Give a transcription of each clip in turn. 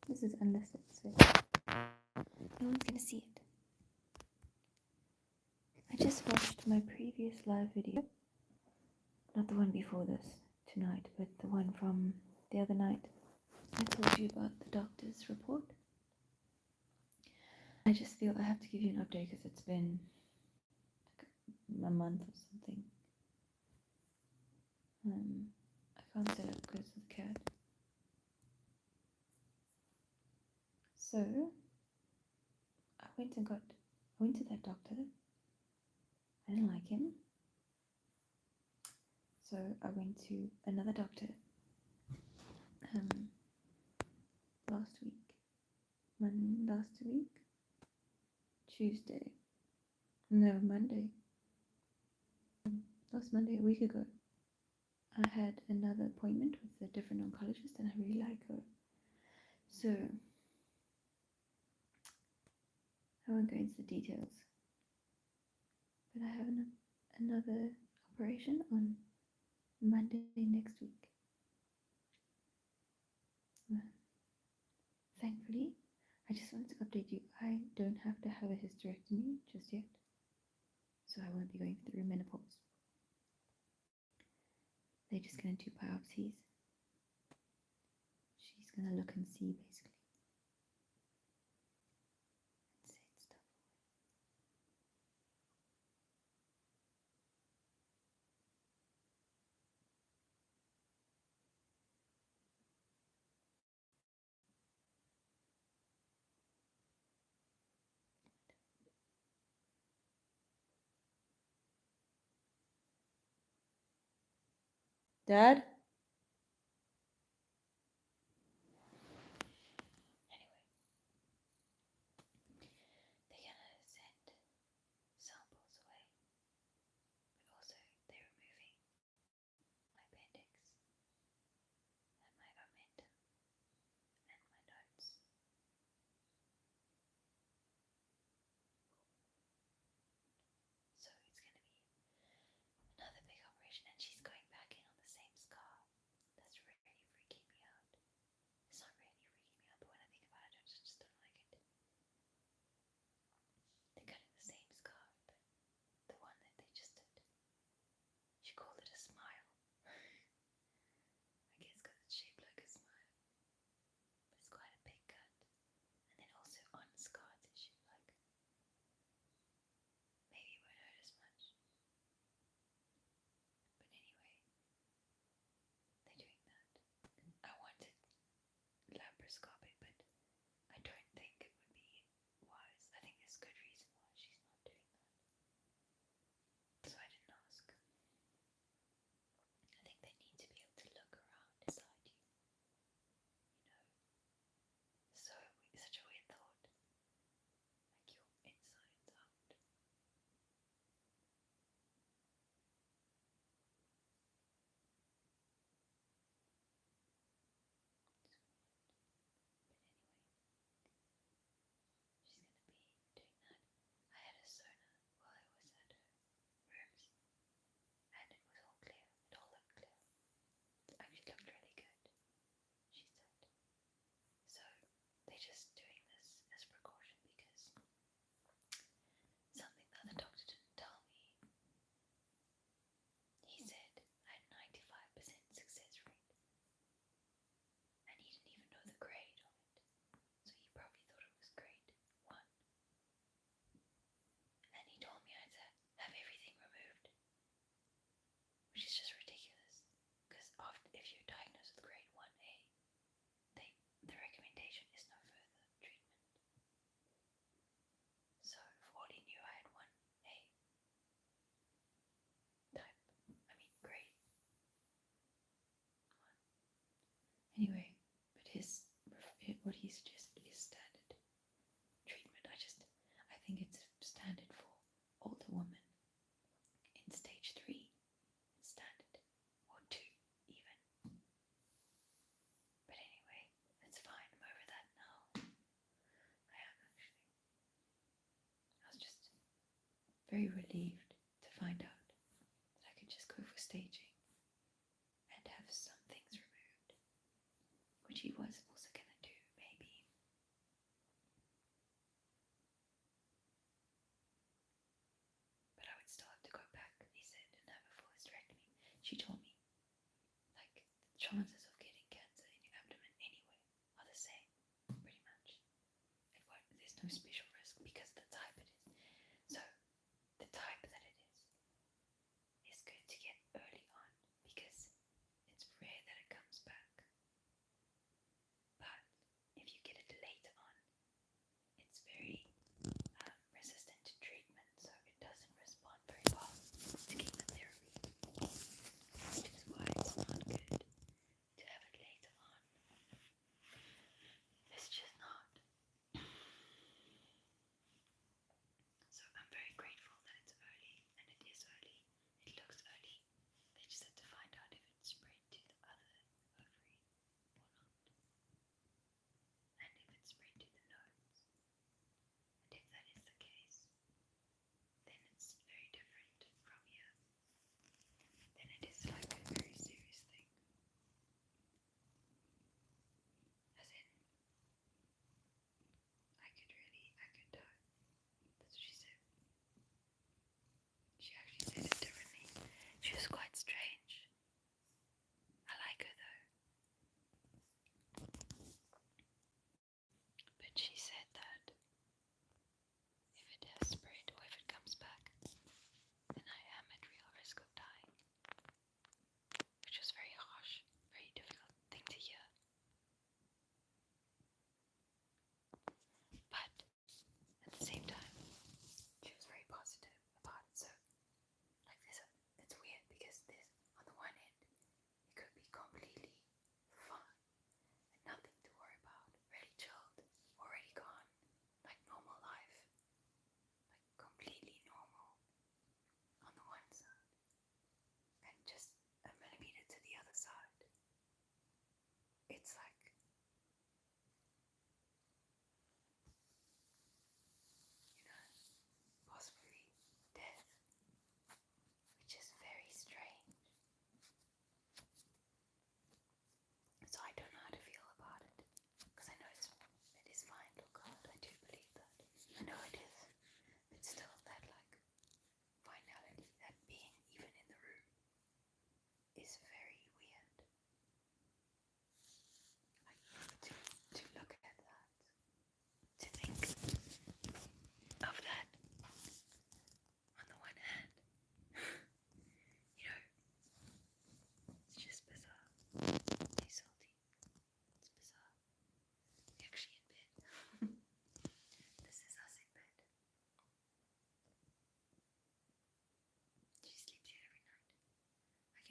This is unlisted, so no one's gonna see it. I just watched my previous live video, not the one before this tonight, but the one from the other night. I told you about the doctor's report. I just feel I have to give you an update because it's been like a month or something. I can't set up because of the cat. So I went to that doctor. I didn't like him. So I went to another doctor last week, last Monday, a week ago. I had another appointment with a different oncologist and I really like her. So I won't go into the details, but I have another operation on Monday next week. Thankfully, I just wanted to update you, I don't have to have a hysterectomy just yet, so I won't be going through menopause. They're just going to do biopsies. She's going to look and see, basically. And set stuff. Dad? Anyway, they're gonna send samples away, but also they're removing my appendix and my omentum and my notes. So it's gonna be another big operation, and she's going back in on the same scar. That's really freaking me out. It's not really freaking me out, but when I think about it, I just don't like it. They're cutting the same scar, but the one that they just did, she called it a smile. I guess because it's shaped like a smile, but it's quite a big cut. And then also on scar tissue, like maybe it won't hurt as much. But anyway, they're doing that. I wanted laparoscopic, but I don't think it would be wise. I think there's good reason why she's not doing that. So I didn't ask. I think they need to be able to look around inside you. So such a weird thought. Like your insides out. She's gonna be doing that. I had a sonar while I was at her rooms, and it was all clear. It all looked clear. It actually looked really good, she said. So they're just doing this as a precaution because something that the doctor didn't tell me. He said I had 95% success rate, and he didn't even know the grade of it, so he probably thought it was grade 1. And he told me I had to have everything removed, which is just ridiculous, because if you're diagnosed with grade 1A, the recommendation is no further treatment. So for all he knew, I had 1A grade 1. Anyway, but what he suggested is standard treatment. I think it's standard for older women in stage 3. It's standard, or 2 even. But anyway, it's fine. I'm over that now. I am actually. I was just very relieved to find out that I could just go for staging and have some things removed, which he was also going to do maybe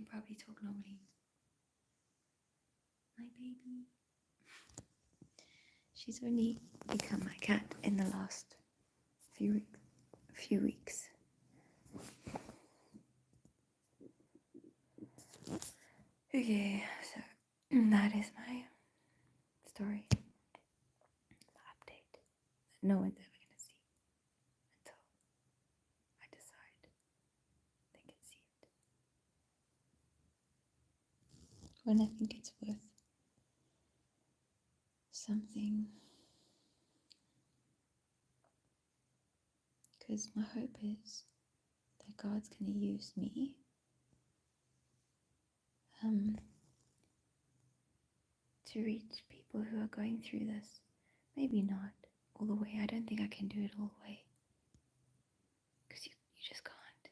can probably talk normally. My baby. She's only become my cat in the last few weeks. Okay, so that is my story, my update that no one's ever gonna see until I decide they can see it. When I think it's worth something, because my hope is that God's gonna use me to reach people who are going through this. Maybe not all the way. I don't think I can do it all the way, because you just can't.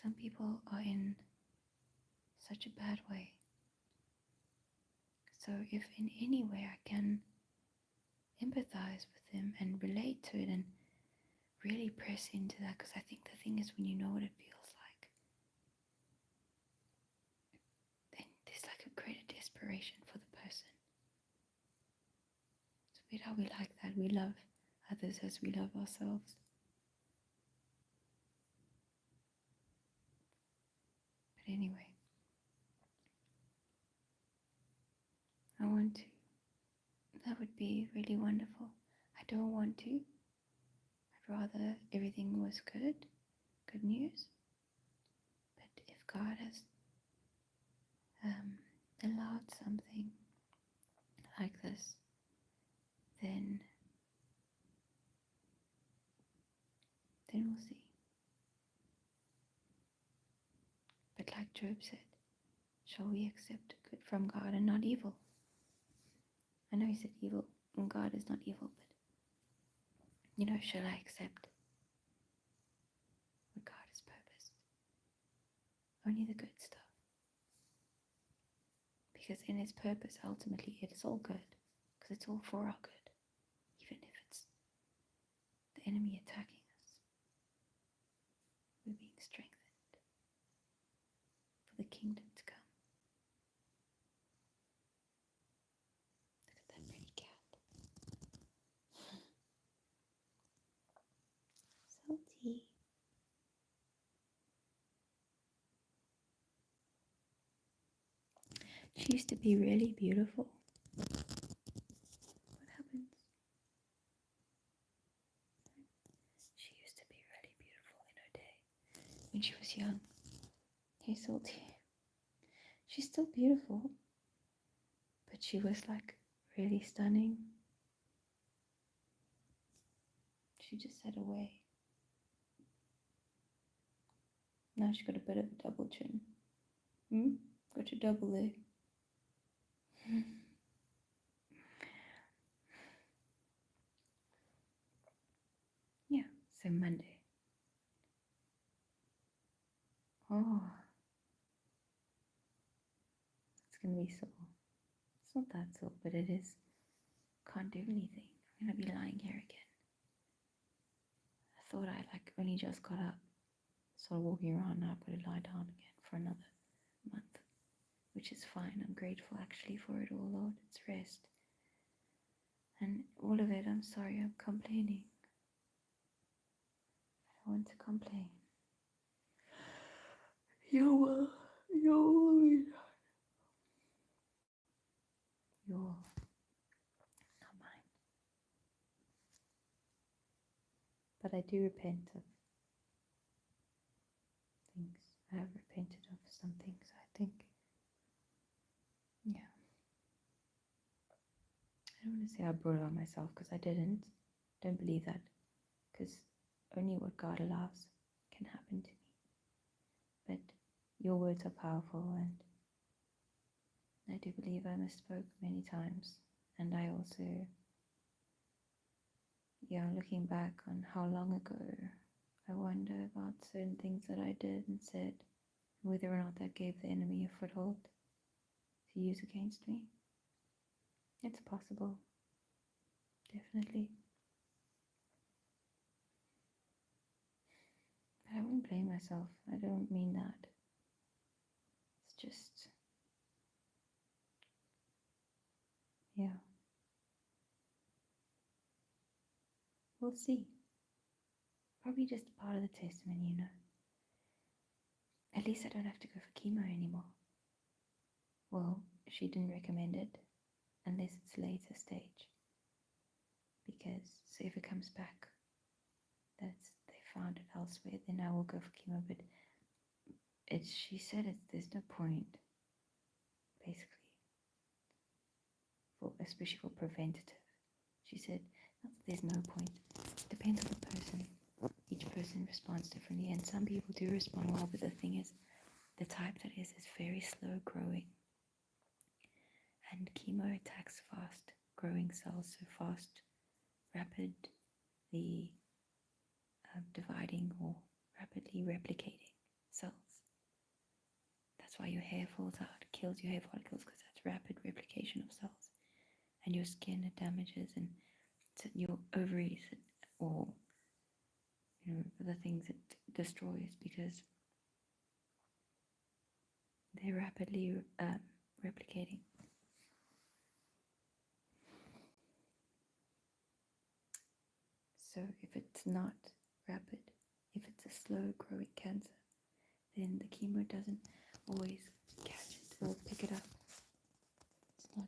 Some people are in such a bad way. So if in any way I can empathize with them and relate to it and really press into that, because I think the thing is, when you know what it feels like, then there's like a greater desperation for the person. It's weird how we like that. We love others as we love ourselves. But anyway, I want to. That would be really wonderful. I don't want to. I'd rather everything was good news. But if God has allowed something like this, then we'll see. But like Job said, shall we accept good from God and not evil? I know he said evil, and God is not evil, but shall I accept what God has purposed? Only the good stuff. Because in his purpose, ultimately, it is all good. Because it's all for our good. Even if it's the enemy attacking us. We're being strengthened for the kingdom to come. Look at that pretty cat. Salty. She used to be really beautiful. What happens? She used to be really beautiful in her day when she was young. Hey, Salty. She's still beautiful, but she was like really stunning. She just had a way. Now she's got a bit of a double chin. Got your double there. Yeah, so Monday. Oh, it's gonna be sore. It's not that sore, but it is. Can't do anything. I'm gonna be lying here again. I thought I only just got up, started walking around. Now I've got to lie down again for another month, which is fine. I'm grateful actually for it all, Lord. It's rest. And all of it, I'm sorry, I'm complaining. I don't want to complain. Your will be done. Your, not mine. But I do repent of things. I have repented of some things, I think. Yeah. I don't want to say I brought it on myself, because I didn't. Don't believe that. Because only what God allows can happen to me. But your words are powerful, and I do believe I misspoke many times. And I also, looking back on how long ago, I wonder about certain things that I did and said, whether or not that gave the enemy a foothold to use against me. It's possible. Definitely. But I wouldn't blame myself. I don't mean that. just, yeah. We'll see. Probably just part of the testimony, you know. At least I don't have to go for chemo anymore. Well, she didn't recommend it unless it's later stage. Because, so if it comes back, they found it elsewhere, then I will go for chemo. But she said there's no point, basically, especially for preventative. She said, not that there's no point. It depends on the person. Each person responds differently, and some people do respond well, but the thing is, the type that is very slow growing. And chemo attacks fast growing cells, so fast, rapidly dividing or rapidly replicating cells. That's why your hair falls out, kills your hair follicles, because that's rapid replication of cells. And your skin, it damages, and your ovaries, or the things it destroys, because they're rapidly replicating. So if it's not rapid, if it's a slow growing cancer, then the chemo doesn't always catch it or pick it up. It's not,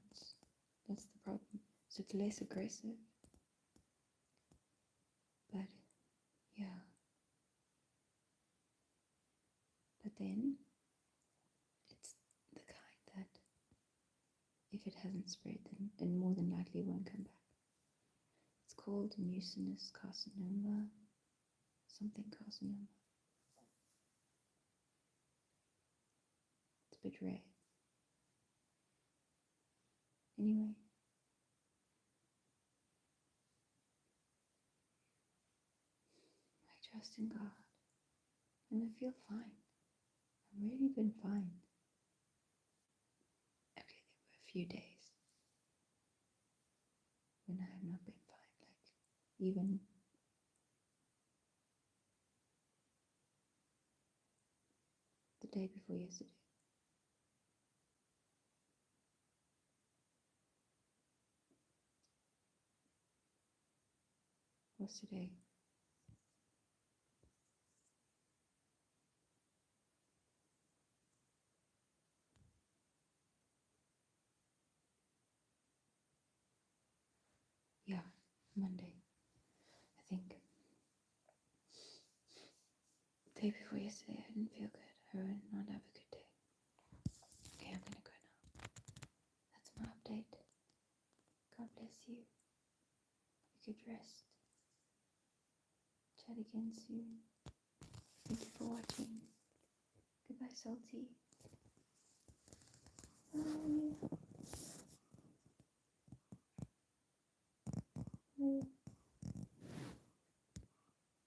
that's the problem. So it's less aggressive. But yeah. But then it's the kind that if it hasn't spread, then more than likely it won't come back. It's called mucinous carcinoma, something carcinoma. It's a bit rare. Anyway, I trust in God, and I feel fine. I've really been fine. Okay, there were a few days when I have not been fine, like even the day before yesterday. What's today? Yeah, Monday, I think. The day before yesterday, I didn't feel good. I did not have a good day. Okay, I'm gonna go now. That's my update. God bless you. You could rest. Chat again soon. Thank you for watching. Goodbye, Salty.